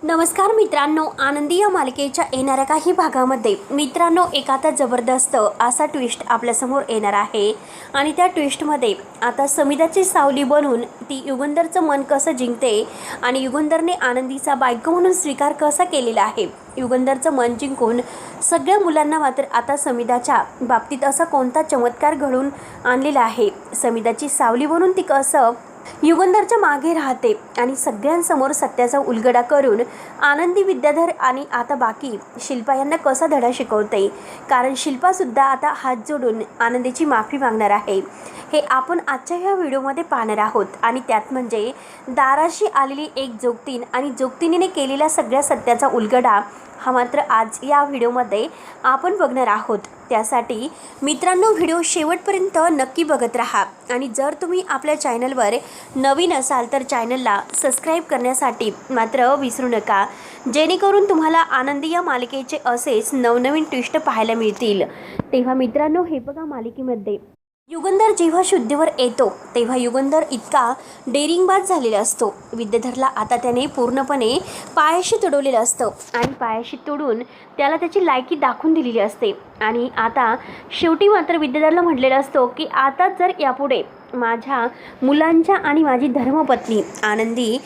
नमस्कार मित्रांनो, आनंदी या मालिकेच्या येणाऱ्या काही भागामध्ये मित्रांनो एक आता जबरदस्त असा ट्विस्ट आपल्यासमोर येणार आहे आणि त्या ट्विस्टमध्ये आता समिधाची सावली बनून ती युगंधरचं मन कसं जिंकते आणि युगंधरने आनंदीचा बायको म्हणून स्वीकार कसा केलेला आहे. युगंधरचं मन जिंकून सगळ्या मुलांना मात्र आता समिधाच्या बाबतीत असा कोणता चमत्कार घडून आणलेला आहे. समिधाची सावली बनून ती कसं युगंधरच्या मागे राहते आणि सगळ्यांसमोर सत्याचा उलगडा करून आनंदी, विद्याधर आणि आता बाकी शिल्पा यांना कसा धडा शिकवते. कारण शिल्पासुद्धा आता हात जोडून आनंदीची माफी मागणार आहे. हे आपण आजच्या ह्या व्हिडिओमध्ये पाहणार आहोत. आणि त्यात म्हणजे दाराशी आलेली एक जोगतीन आणि जोगतिनीने केलेला सगळ्या सत्याचा उलगडा हा मात्र आज या व्हिडिओमध्ये आपण बघणार आहोत. त्यासाठी मित्रांनो व्हिडिओ शेवटपर्यंत नक्की बघत राहा आणि जर तुम्ही आपल्या चॅनलवर नवीन असाल तर चॅनलला सबस्क्राईब करण्यासाठी मात्र विसरू नका, जेणेकरून तुम्हाला आनंदी या मालिकेचे असेच नवनवीन ट्विस्ट पाहायला मिळतील. तेव्हा मित्रांनो हे बघा, मालिकेमध्ये युगंधर जेव्हा शुद्धीवर येतो तेव्हा युगंधर इतका डेरिंगबाज झालेला असतो. विद्याधरला आता त्याने पूर्णपणे पायाशी तुडवलेलं असतं आणि पायाशी तोडून त्याला त्याची लायकी दाखवून दिलेली असते. आणि आता शेवटी मात्र विद्याधरला म्हटलेलं असतो की आता जर यापुढे माझ्या मुलांच्या आणि माझी धर्मपत्नी आनंदी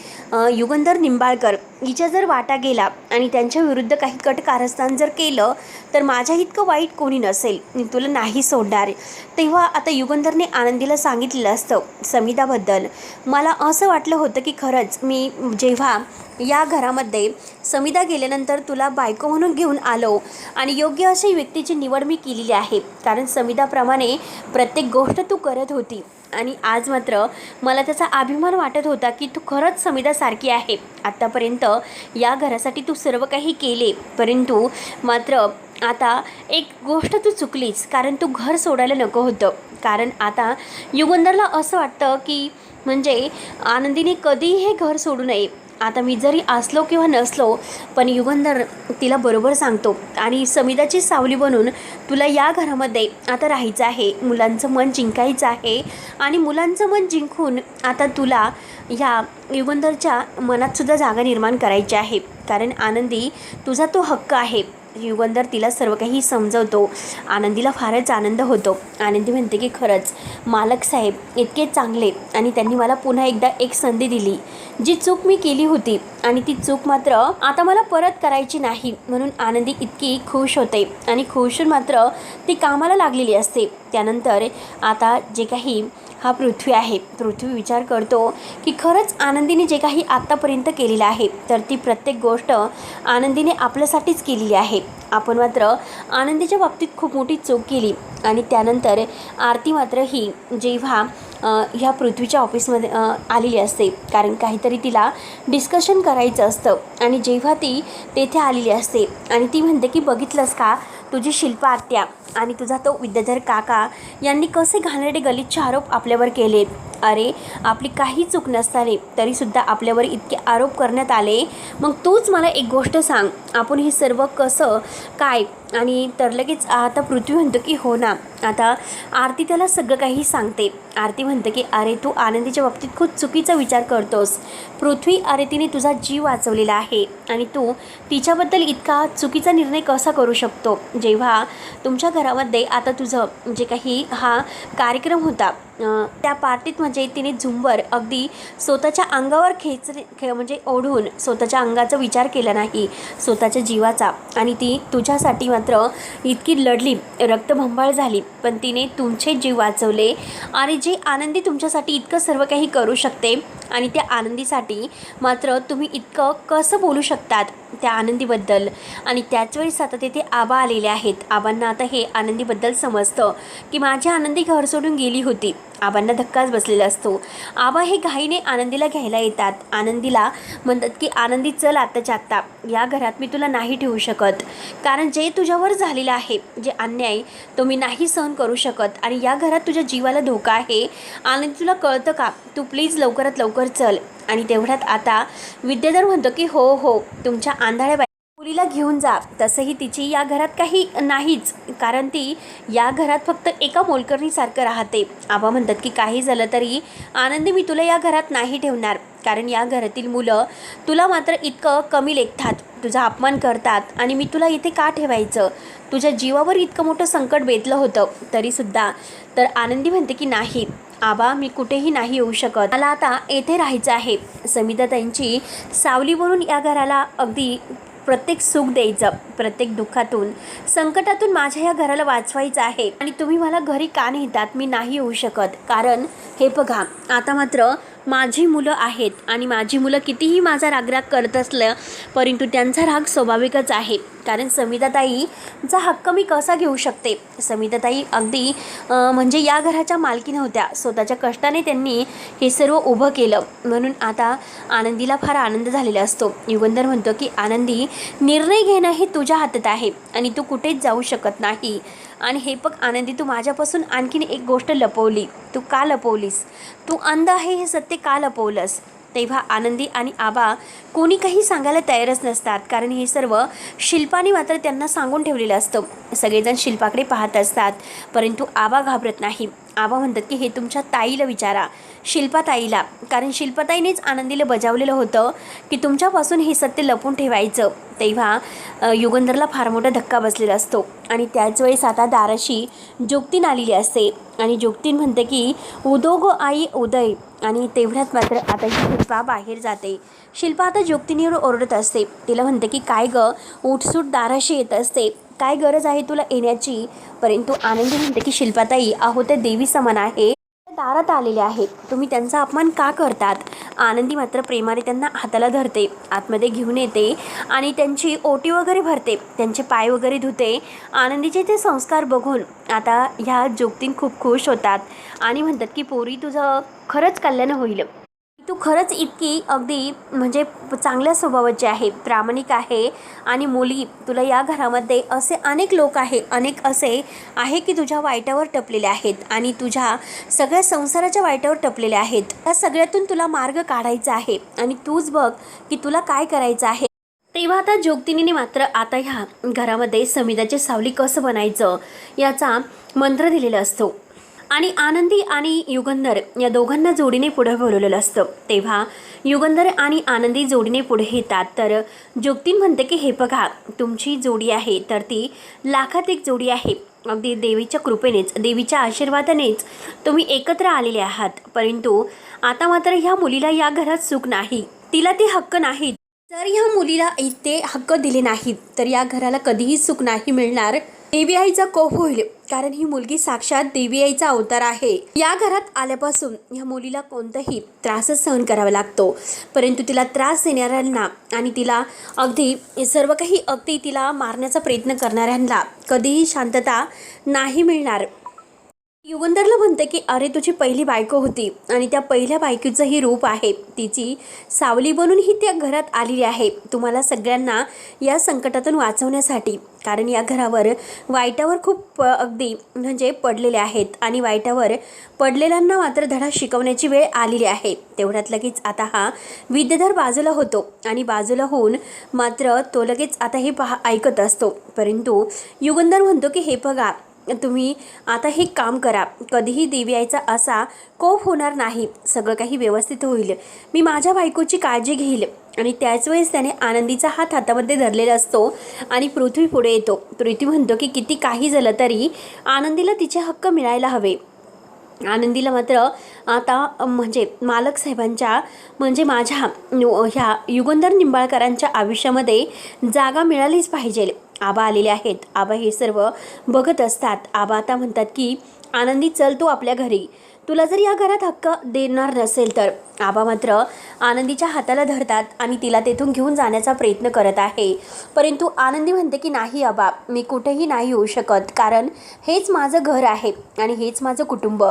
युगंधर निंबाळकर हिच्या जर वाटा गेला आणि त्यांच्या विरुद्ध काही कट कारस्थान जर केलं तर माझ्या इतकं वाईट कोणी नसेल, मी तुला नाही सोडणार. तेव्हा आता युगंधरने आनंदीला सांगितलेलं असतं समिधाबद्दल. मला असं वाटलं होतं की खरंच मी जेव्हा या घरामध्ये समिधा गेल्यानंतर तुला बायको म्हणून घेऊन आलो आणि योग्य अशी व्यक्तीची निवड मी केलेली आहे. कारण समिधाप्रमाणे प्रत्येक गोष्ट तू करत होती आणि आज मात्र मला त्याचा अभिमान वाटत होता की तू खरंच समिधासारखी आहे. आत्तापर्यंत या घरासाठी तू सर्व काही केले, परंतु मात्र आता एक गोष्ट तू चुकलीस. कारण तू घर सोडायला नको होतं. कारण आता युगंधरला असं वाटतं की म्हणजे आनंदीने कधीही हे घर सोडू नये. आता मी जरी असलो किंवा नसलो पण युगंधर तिला बरोबर सांगतो आणि समिधाची सावली बनून तुला या घरामध्ये आता राहायचं आहे, मुलांचं मन जिंकायचं आहे आणि मुलांचं मन जिंकून आता तुला ह्या युगंधरच्या मनातसुद्धा जागा निर्माण करायची आहे. कारण आनंदी तुझा तो हक्क आहे. युगंधर तिला सर्व काही समजवतो. आनंदीला फारच आनंद होतो. आनंदी म्हणते की खरंच मालक साहेब इतके चांगले आणि त्यांनी मला पुन्हा एकदा एक संधी दिली. जी चूक मी केली होती आणि ती चूक मात्र आता मला परत करायची नाही, म्हणून आनंदी इतकी खुश होते आणि खुशून मात्र ती कामाला लागलेली असते. त्यानंतर आता जे काही हा पृथ्वी आहे, पृथ्वी विचार करतो की खरंच आनंदीने जे काही आत्तापर्यंत केलेलं आहे तर ती प्रत्येक गोष्ट आनंदीने आपल्यासाठीच केलेली आहे. आपण मात्र आनंदीच्या बाबतीत खूप मोठी चूक केली. आणि त्यानंतर आरती मात्र ही जेव्हा ह्या पृथ्वीच्या ऑफिसमध्ये आलेली असते, कारण काहीतरी तिला डिस्कशन करायचं असतं आणि जेव्हा ती तेथे आलेली असते आणि ती म्हणते की बघितलंस का तुझी शिल्पा आत्या आणि तुझा तो विद्याधर काका यांनी कसे घाणेरडे गलिच्छ आरोप आपल्यावर केलेत. अरे आपली काही चूक नसताना तरीसुद्धा आपल्यावर इतके आरोप करण्यात आले. मग तूच मला एक गोष्ट सांग, आपण हे सर्व कसं काय. आणि तर लगेच आता पृथ्वी म्हणतो की हो ना. आता आरती त्याला सगळं काही सांगते. आरती म्हणते की अरे तू आनंदीच्या बाबतीत खूप चुकीचा विचार करतोस. पृथ्वी, अरे तिने तुझा जीव वाचवलेला आहे आणि तू तिच्याबद्दल इतका चुकीचा निर्णय कसा करू शकतो. जेव्हा तुमच्या घरामध्ये आता तुझं जे काही हा कार्यक्रम होता त्या पार्टीत म्हणजे तिने झुंबर अगदी स्वतःच्या अंगावर म्हणजे ओढून स्वतःच्या अंगाचा विचार केला नाही, स्वतःच्या जीवाचा. आणि ती तुझ्यासाठी मात्र इतकी लढली, रक्तभंबाळ झाली, पण तिने तुमचे जीव वाचवले. आणि जे आनंदी तुमच्यासाठी इतकं सर्व काही करू शकते आणि त्या आनंदीसाठी मात्र तुम्ही इतकं कसं बोलू शकतात त्या आनंदीबद्दल. आणि त्याच वेळेस आता तेथे आबा आलेले आहेत. आबांना आता हे आनंदीबद्दल समजतं की माझी आनंदी घर सोडून गेली होती. आबांना धक्काच बसलेला असतो. आबा हे घाईने आनंदीला घ्यायला येतात. आनंदीला म्हणतात की आनंदी चल आत्ताच्या आत्ता, या घरात मी तुला नाही ठेवू शकत. कारण जे तुझ्यावर झालेलं आहे, जे अन्याय तो मी नाही सहन करू शकत आणि या घरात तुझ्या जीवाला धोका आहे. आनंदी तुला कळतं का, तू प्लीज लवकरात लवकर चल. आणि तेवढ्यात आता विद्याधर म्हणतो की हो हो, तुमच्या आंधळ्या मुलीला घेऊन जा. तसंही तिची या घरात काही नाहीच, कारण ती या घरात फक्त एका मोलकरणीसारखं राहते. आबा म्हणतात की काही झालं तरी आनंदी मी तुला या घरात नाही ठेवणार, कारण या घरातील मुलं तुला मात्र इतकं कमी लेखतात, तुझा अपमान करतात आणि मी तुला इथे का ठेवायचं. तुझ्या जीवावर इतकं मोठं संकट बेतलं होतं तरीसुद्धा. तर आनंदी म्हणते की नाही आबा, मी कुठेही नाही येऊ शकत, मला आता येथे राहायचं आहे. समिधाताईंची सावली बनून या घराला अगदी प्रत्येक सुख द्यायचं, प्रत्येक दुःखातून संकटातून माझ्या या घराला वाचवायचं आहे. आणि तुम्ही मला घरी का नेतात, मी नाही येऊ शकत. कारण हे बघा, आता मात्र माझी मुलं आहेत आणि माझी मुलं कितीही माझा रागराग करत असलं परंतु त्यांचा राग स्वाभाविकच आहे. कारण समिधाताईचा हक्क मी कसा घेऊ शकते. समिधाताई अगदी म्हणजे या घराच्या मालकी नव्हत्या, स्वतःच्या कष्टाने त्यांनी हे सर्व उभं केलं. म्हणून आता आनंदीला फार आनंद झालेला असतो. युगंधर म्हणतो की आनंदी, निर्णय घेणं हे तुझ्या हातात आहे आणि तू कुठेच जाऊ शकत नाही. आणि हे बघ आनंदी, तू माझ्यापासून आणखीन एक गोष्ट लपवली. तू का लपवलीस? तू अंध आहे हे सत्य का लपवलंस? तेव्हा आनंदी आणि आबा कोणी काही सांगायला तयारच नसतात, कारण हे सर्व शिल्पाने मात्र त्यांना सांगून ठेवलेलं असतं. सगळेजण शिल्पाकडे पाहत असतात परंतु आबा घाबरत नाही. आबा म्हणतात की हे तुमच्या ताईला विचारा, शिल्पाताईला, कारण शिल्पाताईनेच आनंदीला बजावलेलं होतं की तुमच्यापासून हे सत्य लपून ठेवायचं. तेव्हा युगंधरला फार मोठा धक्का बसलेला असतो आणि त्याच वेळेस आता दाराशी जोगतीन आलेली असते आणि जोगतीन म्हणते की उदो गो आई उदय. आणि तेवढ्यात मात्र आता ही शिल्पा बाहेर जाते. शिल्पा आता जोगतीनीवर ओरडत असते. तिला म्हणते की काय गं, उठसूट दाराशी येत असते, काय गरज आहे तुला येण्याची. परंतु आनंदी म्हणते की शिल्पाताई, अहो ते देवी समान आहे, दारात आलेले आहेत, तुम्ही त्यांचा अपमान का करतात. आनंदी मात्र प्रेमाने त्यांना हाताला धरते, आतमध्ये घेऊन येते आणि त्यांची ओटी वगैरे भरते, त्यांचे पाय वगैरे धुते. आनंदीचे ते संस्कार बघून आता ह्या जोगतीन खूप खुश होतात आणि म्हणतात की पोरी, तुझं खरंच कल्याण होईल. तू खरंच इतकी अगदी म्हणजे चांगल्या स्वभावाची आहे, प्रामाणिक आहे आणि मुली, तुला या घरामध्ये असे अनेक लोक आहे, अनेक असे आहे की तुझ्या वाईटावर टपलेले आहेत आणि तुझ्या सगळ्या संसाराच्या वाईटावर टपलेले आहेत. त्या सगळ्यातून तुला मार्ग काढायचा आहे आणि तूच बघ की तुला काय करायचं आहे. तेव्हा आता जोगतिनीने मात्र आता ह्या घरामध्ये समिधाची सावली कसं बनायचं याचा मंत्र दिलेला असतो आणि आनंदी आणि युगंधर या दोघांना जोडीने पुढे बोलवलेलं असतं. तेव्हा युगंधर आणि आनंदी जोडीने पुढे येतात. तर जोगतीन म्हणते की हे बघा, तुमची जोडी आहे तर ती लाखात एक जोडी आहे. अगदी देवीच्या कृपेनेच, देवीच्या आशीर्वादानेच तुम्ही एकत्र आलेले आहात. परंतु आता मात्र ह्या मुलीला या घरात सुख नाही, तिला ते हक्क नाहीत. जर ह्या मुलीला ते हक्क दिले नाहीत तर या घराला कधीही सुख नाही मिळणार. देवी आईचा कोप होईल, कारण ही मुलगी साक्षात देवी आईचा अवतार आहे. या घरात आल्यापासून ह्या मुलीला कोणताही त्रासच सहन करावा लागतो, परंतु तिला त्रास देणाऱ्यांना आणि तिला अगदी सर्व काही अगदी तिला मारण्याचा प्रयत्न करणाऱ्यांना कधीही शांतता नाही मिळणार. युगंधरला म्हणते की अरे, तुझी पहिली बायको होती आणि त्या पहिल्या बायकोचं ही रूप आहे, तिची सावली बनून ही त्या घरात आलेली आहे तुम्हाला सगळ्यांना या संकटातून वाचवण्यासाठी. कारण या घरावर वाईटावर खूप अगदी म्हणजे पडलेले आहेत आणि वाईटावर पडलेल्यांना मात्र धडा शिकवण्याची वेळ आलेली आहे. तेवढ्यात लगेच आता हा विद्याधर बाजूला होतो आणि बाजूला होऊन मात्र तो लगेच आता हे ऐकत असतो. परंतु युगंधर म्हणतो की हे बघा, तुम्ही आता हे काम करा, कधीही देवी आईचा असा कोप होणार नाही, सगळं काही व्यवस्थित होईल, मी माझ्या बायकोची काळजी घेईल. आणि त्याच वेळेस त्याने आनंदीचा हात हातामध्ये धरलेला असतो आणि पृथ्वी पुढे येतो. पृथ्वी म्हणतो की किती काही झालं तरी आनंदीला तिचे हक्क मिळायला हवे. आनंदीला मात्र आता म्हणजे मालक साहेबांच्या म्हणजे माझ्या ह्या युगंधर निंबाळकरांच्या आयुष्यामध्ये जागा मिळालीच पाहिजे. आबा आलेले आहेत. आबा हे सर्व बघत असतात. आबा आता म्हणतात की आनंदी, चल तू आपल्या घरी, तुला जर या घरात हक्क देणार नसेल तर. आबा मात्र आनंदीच्या हाताला धरतात आणि तिला तेथून घेऊन जाण्याचा प्रयत्न करत आहे. परंतु आनंदी म्हणते की नाही आबा, मी कुठेही नाही येऊ शकत, कारण हेच माझं घर आहे आणि हेच माझं कुटुंब.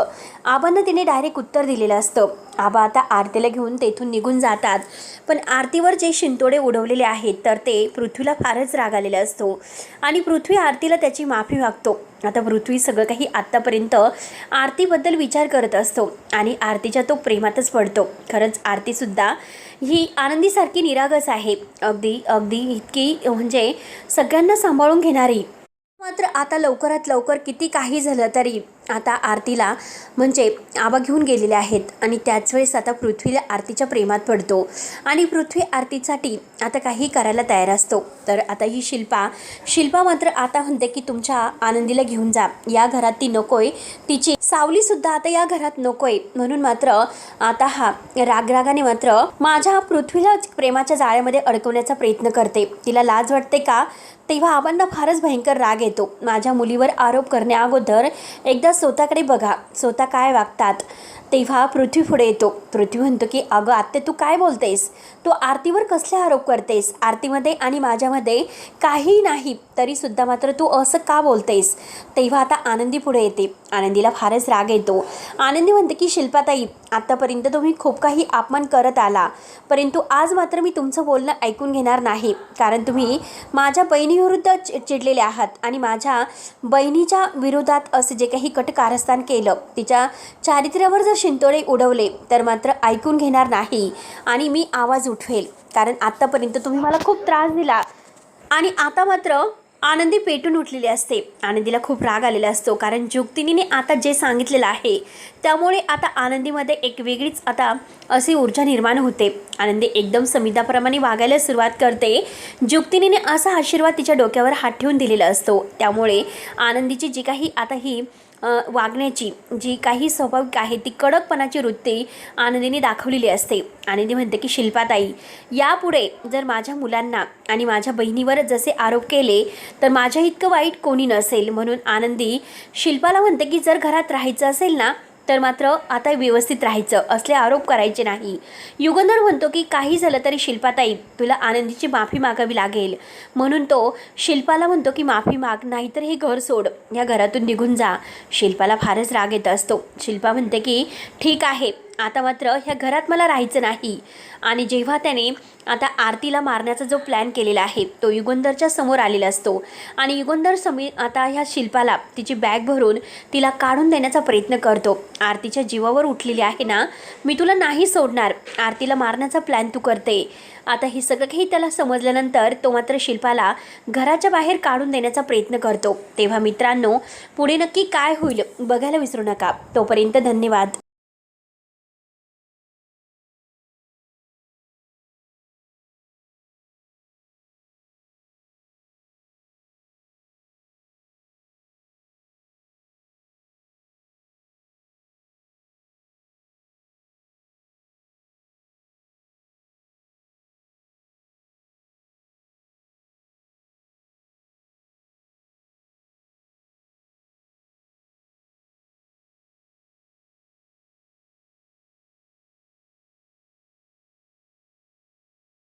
आबांना तिने डायरेक्ट उत्तर दिलेलं असतं. आबा आता आरतीला घेऊन तेथून निघून जातात. पण आरतीवर जे शिंतोडे उडवलेले आहेत तर ते पृथ्वीला फारच राग आलेला असतो आणि पृथ्वी आरतीला त्याची माफी मागतो. आता पृथ्वी सगळं काही आत्तापर्यंत आरतीबद्दल विचार करत असतो आणि आरतीच्या तो प्रेमातच पडतो. खरंच आरतीसुद्धा ही आनंदीसारखी निरागस आहे, अगदी अगदी इतकी म्हणजे सगळ्यांना सांभाळून घेणारी. मात्र आता लवकरात लवकर किती काही झालं तरी आता आरतीला म्हणजे आबा घेऊन गेलेले आहेत आणि त्याच वेळेस आता पृथ्वीला आरतीच्या प्रेमात पडतो आणि पृथ्वी आरतीसाठी आता काही करायला तयार असतो. तर आता ही शिल्पा मात्र आता म्हणते की तुमच्या आनंदीला घेऊन जा, या घरात ती नकोय, तिची सावलीसुद्धा आता या घरात नकोय. म्हणून मात्र आता हा रागरागाने मात्र माझ्या पृथ्वीला प्रेमाच्या जाळ्यामध्ये अडकवण्याचा प्रयत्न करते. तिला लाज वाटते का? तेव्हा आबांना फारच भयंकर राग येतो. माझ्या मुलीवर आरोप करण्या अगोदर एकदा स्वतःकडे बघा, स्वतः काय वागतात. तेव्हा पृथ्वी पुढे येतो. पृथ्वी म्हणतो की अगं आत्ते तू काय बोलतेस, तू आरतीवर कसले आरोप करतेस, आरतीमध्ये आणि माझ्यामध्ये काही नाही तरीसुद्धा मात्र तू असं का बोलतेस. तेव्हा आता आनंदी पुढे येते. आनंदीला फारच राग येतो. आनंदी म्हणते की शिल्पाताई, आत्तापर्यंत तुम्ही खूप काही अपमान करत आला, परंतु आज मात्र मी तुमचं बोलणं ऐकून घेणार नाही. कारण तुम्ही माझ्या बहिणीविरुद्ध चिडलेले आहात आणि माझ्या बहिणीच्या विरोधात असे जे काही कटकारस्थान केलं, तिच्या चारित्र्यावर जर शिंतोडे उडवले तर मात्र ऐकून घेणार नाही आणि मी आवाज उठवेल. कारण आत्तापर्यंत तुम्ही मला खूप त्रास दिला आणि आता मात्र आनंदी पेटून उठलेली असते. आनंदीला खूप राग आलेला असतो कारण जुक्तिनीने आता जे सांगितलेलं आहे त्यामुळे आता आनंदीमध्ये एक वेगळीच आता अशी ऊर्जा निर्माण होते. आनंदी एकदम समिधाप्रमाणे वागायला सुरुवात करते. जुक्तिनीने असा आशीर्वाद तिच्या डोक्यावर हात ठेवून दिलेला असतो. त्यामुळे आनंदीची जी काही आता ही वागण्याची जी काही स्वाभाविक आहे ती कडकपणाची वृत्ती आनंदीने दाखवलेली असते. आनंदी म्हणते की शिल्पाताई, यापुढे जर माझ्या मुलांना आणि माझ्या बहिणीवर जसे आरोप केले तर माझ्या इतकं वाईट कोणी नसेल. म्हणून आनंदी शिल्पाला म्हणते की जर घरात राहायचं असेल ना तर मात्र आता व्यवस्थित राहायचं, असले आरोप करायचे नाही. युगंधर म्हणतो की काही झालं तरी शिल्पाताई तुला आनंदीची माफी मागावी लागेल. म्हणून तो शिल्पाला म्हणतो की माफी माग, नाहीतर हे घर सोड, या घरातून निघून जा. शिल्पाला फारच राग येत असतो. शिल्पा म्हणते की ठीक आहे, आता मात्र ह्या घरात मला राहायचं नाही. आणि जेव्हा त्याने आता आरतीला मारण्याचा जो प्लॅन केलेला आहे तो युगंधरच्या समोर आलेला असतो आणि युगंधर आता ह्या शिल्पाला तिची बॅग भरून तिला काढून देण्याचा प्रयत्न करतो. आरतीच्या जीवावर उठलेली आहे ना, मी तुला नाही सोडणार, आरतीला मारण्याचा प्लॅन तू करते. आता हे सगळं काही त्याला समजल्यानंतर तो मात्र शिल्पाला घराच्या बाहेर काढून देण्याचा प्रयत्न करतो. तेव्हा मित्रांनो, पुढे नक्की काय होईल बघायला विसरू नका. तोपर्यंत धन्यवाद.